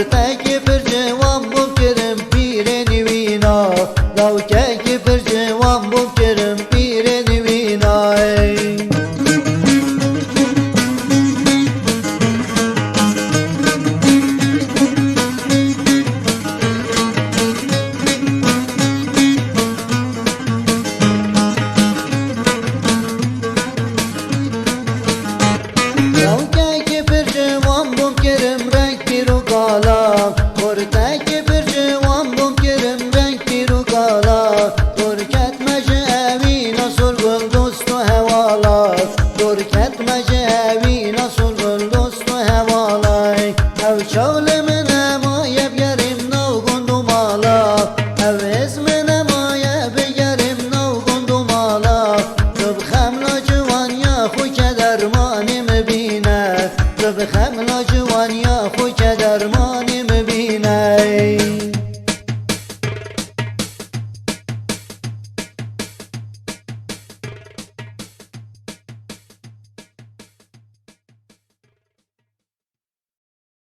ورتکی پر جوان بکرم پیر نوینا لوککی پر جوان بکرم پیر نوینا لوککی پر جوان بکرم رنگ پیرو کالا ورتکی پر جوان بکرم رنگ پیرو کالا ترکت مجهوی نصر گل دوست و حوالا ترکت مجهوی نصر گل دوست و حوالا او چول